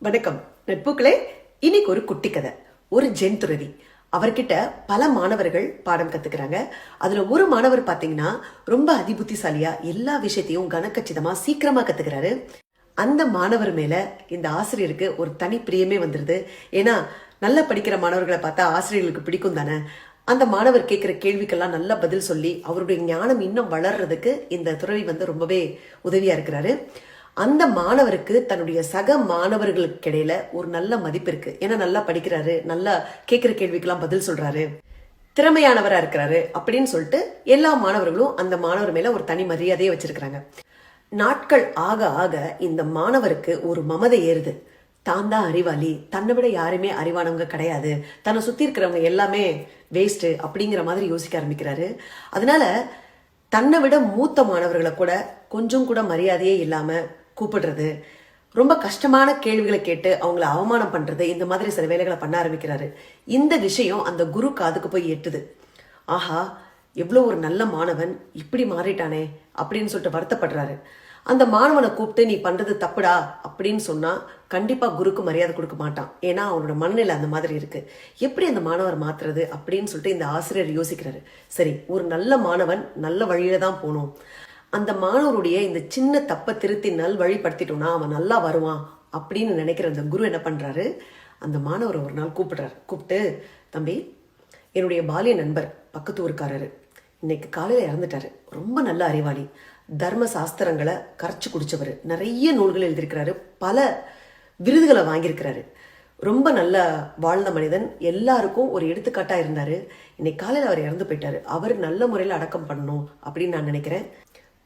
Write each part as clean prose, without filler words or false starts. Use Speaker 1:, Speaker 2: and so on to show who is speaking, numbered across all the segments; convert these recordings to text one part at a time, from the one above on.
Speaker 1: வணக்கம் நட்புகளே. இன்னைக்கு ஒரு குட்டி கதை. ஒரு ஜென் துறவி, அவர்கிட்ட பல மாணவர்கள் பாடம் கத்துக்கிறாங்க. அதுல ஒரு மாணவர் பாத்தீங்கன்னா ரொம்ப அதிபுத்திசாலியா எல்லா விஷயத்தையும் கனக்கச்சிதமா சீக்கிரமா கத்துக்கிறாரு. அந்த மாணவர் மேல இந்த ஆசிரியருக்கு ஒரு தனி பிரியமே வந்துருது. ஏன்னா நல்லா படிக்கிற மாணவர்களை பார்த்தா ஆசிரியர்களுக்கு பிடிக்கும் தானே. அந்த மாணவர் கேட்கிற கேள்விக்கெல்லாம் நல்ல பதில் சொல்லி அவருடைய ஞானம் இன்னும் வளர்றதுக்கு இந்த துறவி ரொம்பவே உதவியா இருக்கிறாரு. அந்த மாணவருக்கு தன்னுடைய சக மாணவர்களுக்கு இடையில ஒரு நல்ல மதிப்பு இருக்கு. ஏன்னா நல்லா படிக்கிறாரு, நல்லா கேட்கிற கேள்விக்கெல்லாம் பதில் சொல்றாரு, திறமையானவரா இருக்கிறாரு அப்படின்னு சொல்லிட்டு எல்லா மாணவர்களும் அந்த மாணவர் மேல ஒரு தனி மரியாதையை வச்சிருக்கிறாங்க. நாட்கள் ஆக ஆக இந்த மாணவருக்கு ஒரு மமதை ஏறுது. தான் தான் அறிவாளி, தன்னை விட யாருமே அறிவானவங்க கிடையாது, தன்னை சுத்தி இருக்கிறவங்க எல்லாமே வேஸ்ட் அப்படிங்கிற மாதிரி யோசிக்க ஆரம்பிக்கிறாரு. அதனால தன்னை விட மூத்த மாணவர்களை கூட கொஞ்சம் கூட மரியாதையே இல்லாம கூப்பிடுறது, ரொம்ப கஷ்டமான கேள்விகளை கேட்டு அவங்கள அவமானம் பண்றது, இந்த மாதிரி சில வேலைகளை பண்ண ஆரம்பிக்கிறாரு. இந்த விஷயம் அந்த குரு காதுக்கு போய் எட்டுது. ஆஹா, எவ்வளவு ஒரு நல்ல மாணவன் இப்படி மாறிட்டானே அப்படின்னு சொல்லிட்டு வருத்தப்படுறாரு. அந்த மாணவனை கூப்பிட்டு நீ பண்றது தப்புடா அப்படின்னு சொன்னா கண்டிப்பா குருக்கு மரியாதை கொடுக்க மாட்டான். ஏன்னா அவனோட மனநிலை அந்த மாதிரி இருக்கு. எப்படி அந்த மாணவர் மாத்துறது அப்படின்னு சொல்லிட்டு இந்த ஆசிரியர் யோசிக்கிறாரு. சரி, ஒரு நல்ல மாணவன் நல்ல வழியில தான் போகணும். அந்த மாணவருடைய இந்த சின்ன தப்பை திருத்தி நல் வழிப்படுத்திட்டோம்னா அவன் நல்லா வருவான் அப்படின்னு நினைக்கிற அந்த குரு என்ன பண்றாரு, அந்த மாணவரை ஒரு நாள் கூப்பிட்டு, தம்பி, என்னுடைய பாலிய நண்பர் பக்கத்து ஊருக்காரரு இன்னைக்கு காலையில இறந்துட்டாரு. ரொம்ப நல்ல அறிவாளி, தர்ம சாஸ்திரங்களை கரைச்சு குடிச்சவர், நிறைய நூல்கள் எழுதியிருக்கிறாரு, பல விருதுகளை வாங்கியிருக்கிறாரு, ரொம்ப நல்ல வாழ்ந்த மனிதன், எல்லாருக்கும் ஒரு எடுத்துக்காட்டா இருந்தாரு. இன்னைக்கு காலையில் அவர் இறந்து போயிட்டாரு. அவர் நல்ல முறையில் அடக்கம் பண்ணணும் அப்படின்னு நான் நினைக்கிறேன்.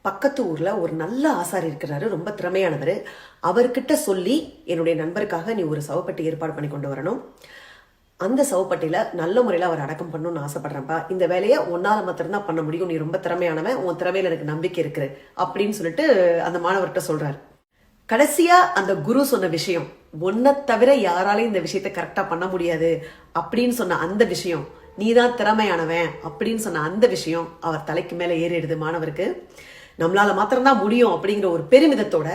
Speaker 1: பக்கத்து ஊர்ல ஒரு நல்ல ஆசாரி இருக்கிறாரு, ரொம்ப திறமையானவர். அவர்கிட்ட சொல்லி என்னுடைய நண்பருக்காக நீ ஒரு சவப்பட்டி ஏற்பாடு பண்ணி கொண்டு வரணும். அந்த சவப்பட்டியில நல்ல முறையில் அவர் அடக்கம் பண்ணணும்னு ஆசைப்படுறேன்ப்பா. இந்த வேலையை உன்னால மாத்திரம்தான் பண்ண முடியும், நீ ரொம்ப திறமையானவன், உன் திறமையில எனக்கு நம்பிக்கை இருக்கு அப்படின்னு சொல்லிட்டு அந்த மாணவர்கிட்ட சொல்றாரு. கடைசியா அந்த குரு சொன்ன விஷயம், ஒன்ன தவிர யாராலையும் இந்த விஷயத்த கரெக்டா பண்ண முடியாது அப்படின்னு சொன்ன அந்த விஷயம், நீதான் திறமையானவன் அப்படின்னு சொன்ன அந்த விஷயம் அவர் தலைக்கு மேல ஏறிடுது மாணவருக்கு. நம்மளால மாத்திரம்தான் முடியும் அப்படிங்கிற ஒரு பெருமிதத்தோட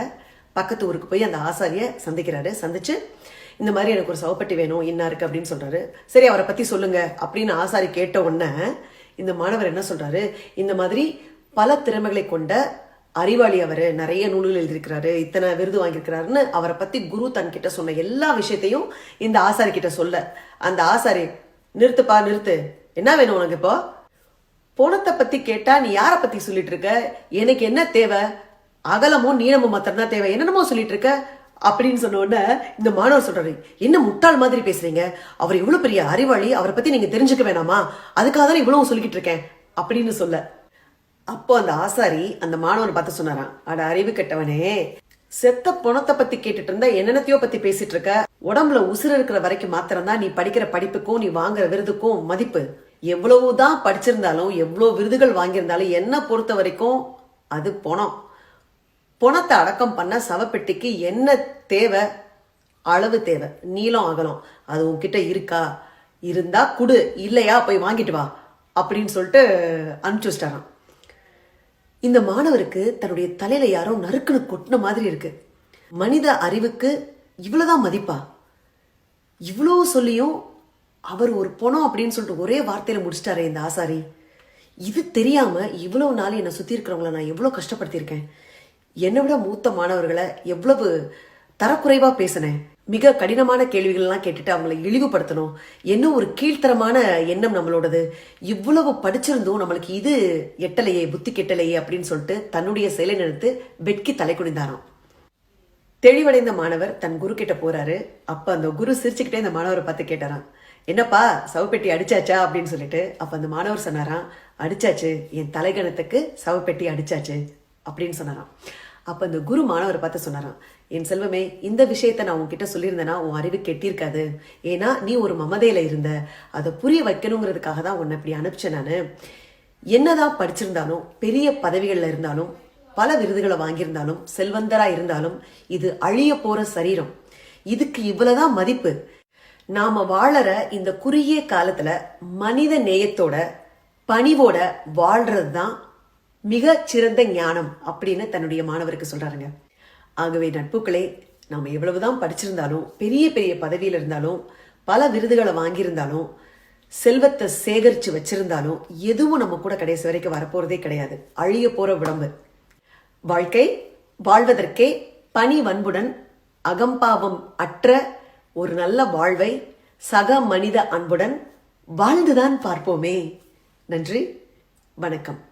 Speaker 1: பக்கத்து ஊருக்கு போய் அந்த ஆசாரிய சந்திக்கிறாரு. சந்திச்சு இந்த மாதிரி எனக்கு ஒரு சவப்பட்டி வேணும், என்ன இருக்கு அப்படின்னு சொல்றாரு. சரி, அவரை பத்தி சொல்லுங்க அப்படின்னு ஆசாரி கேட்ட உடனே இந்த மாணவர் என்ன சொல்றாரு, இந்த மாதிரி பல திறமைகளை கொண்ட அறிவாளி, அவரு நிறைய நூல்கள் எழுதியிருக்கிறாரு, இத்தனை விருது வாங்கியிருக்கிறாருன்னு அவரை பத்தி குரு தன்கிட்ட சொன்ன எல்லா விஷயத்தையும் இந்த ஆசாரி கிட்ட சொல்ல, அந்த ஆசாரி நிறுத்துப்பா நிறுத்து, என்ன வேணும் உனக்கு, இப்போ பணத்தை பத்தி கேட்டா நீ யார பத்தி சொல்லிட்டு இருக்க, எனக்கு என்ன தேவை, அகலமும் நீளமும் மாத்திரம் தான் தேவை, என்னென்னமோ சொல்லிட்டு இருக்க அப்படின்னு சொன்ன உடனே இந்த மாணவர் சொல்றாரு, என்ன முட்டாள் மாதிரி பேசுறீங்க, அவர் இவ்வளவு பெரிய அறிவாளி, அவரை பத்தி நீங்க தெரிஞ்சுக்க வேணாமா, அதுக்காக தான் இவ்வளவு சொல்லிக்கிட்டு இருக்கேன் அப்படின்னு சொல்ல. அப்போ அந்த ஆசாரி அந்த மாணவனை பார்த்து சொன்னாராம், அட அறிவு கெட்டவனே, செத்த பணத்தை பத்தி கேட்டுட்டு இருந்தா என்னென்னத்தையோ பத்தி பேசிட்டு இருக்க, உடம்புல உசுறு இருக்கிற வரைக்கும் மாத்திரம் தான் நீ படிக்கிற படிப்புக்கும் நீ வாங்குற விருதுக்கும் மதிப்பு. எவ்வளவுதான் படிச்சிருந்தாலும் எவ்வளவு விருதுகள் வாங்கியிருந்தாலும் என்ன பொறுத்த வரைக்கும் அது பணம். பணத்தை அடக்கம் பண்ண சவப்பெட்டிக்கு என்ன தேவை, அளவு தேவை, நீளம் அகலம், அது உன்கிட்ட இருக்கா, இருந்தா குடு, இல்லையா போய் வாங்கிட்டு வா அப்படின்னு சொல்லிட்டு அனுப்பிச்சு வச்சிட்டாராம். இந்த மாணவருக்கு தன்னுடைய தலையில யாரோ நறுக்குன்னு கொட்டின மாதிரி இருக்கு. மனித அறிவுக்கு இவ்வளவுதான் மதிப்பா, இவ்வளவு சொல்லியும் அவர் ஒரு பணம் அப்படின்னு சொல்லிட்டு ஒரே வார்த்தையில முடிச்சிட்டாரு இந்த ஆசாரி. இது தெரியாம இவ்வளவு நாள் என்னை சுத்தி இருக்கிறவங்கள நான் எவ்வளவு கஷ்டப்படுத்தியிருக்கேன், என்னை விட மூத்த மாணவர்களை எவ்வளவு தரக்குறைவா பேசினேன், மிக கடினமான கேள்விகள் எல்லாம் கேட்டுட்டு அவங்களை இழிவுபடுத்தணும், என்ன ஒரு கீழ்த்தரமான எண்ணம் நம்மளோடது, இவ்வளவு படிச்சிருந்தும் நம்மளுக்கு இது எட்டலையே, புத்தி கெட்டலையே அப்படின்னு சொல்லிட்டு தன்னுடைய செயலை நினைத்து வெட்கி தலை குனிந்தாராம். தெளிவடைந்த மாணவர் தன் குரு கிட்ட போறாரு. அப்ப அந்த குரு சிரிச்சுக்கிட்டே இந்த மாணவரை பார்த்து கேட்டாராம், என்னப்பா சவப்பெட்டி அடிச்சாச்சா அப்படின்னு சொல்லிட்டு. அப்ப அந்த மாணவர் சொன்னாராம், அடிச்சாச்சு, என் தலைகணத்துக்கு சவப்பெட்டி அடிச்சாச்சு அப்படின்னு சொன்னாராம். அப்ப அந்த குரு மாணவரை பார்த்து சொன்னாராம், என் செல்வமே, இந்த விஷயத்த நான் உன்கிட்ட சொல்லியிருந்தேன்னா உன் அறிவு கெட்டிருக்காது. ஏன்னா நீ ஒரு மமதையில இருந்த, அதை புரிய வைக்கணுங்கிறதுக்காக தான் உன்னை இப்படி அனுப்பிச்சேன் நானு. என்னதான் படிச்சிருந்தாலும், பெரிய பதவிகள்ல இருந்தாலும், பல விருதுகளை வாங்கியிருந்தாலும், செல்வந்தரா இருந்தாலும், இது அழிய போற சரீரம், இதுக்கு இவ்வளவுதான் மதிப்பு. நாம வாழற இந்த குறுகிய காலத்துல மனித நேயத்தோட பணிவோட வாழ்றதுதான் மிக சிறந்த ஞானம் அப்படின்னு தன்னுடைய மாணவருக்கு சொல்றாருங்க. ஆகவே நட்புகளே, நாம எவ்வளவுதான் படிச்சிருந்தாலும், பெரிய பெரிய பதவியில இருந்தாலும், பல விருதுகளை வாங்கியிருந்தாலும், செல்வத்தை சேகரிச்சு வச்சிருந்தாலும் எதுவும் நம்ம கூட கடைசி வரைக்கும் வரப்போறதே கிடையாது. அழிய போற உடம்பு. வாழ்க்கை வாழ்வதற்கே பணி வன்புடன் அகம்பாவம் அற்ற ஒரு நல்ல வாழ்வை சக மனித அன்புடன் வாழ்ந்துதான் பார்ப்போமே. நன்றி, வணக்கம்.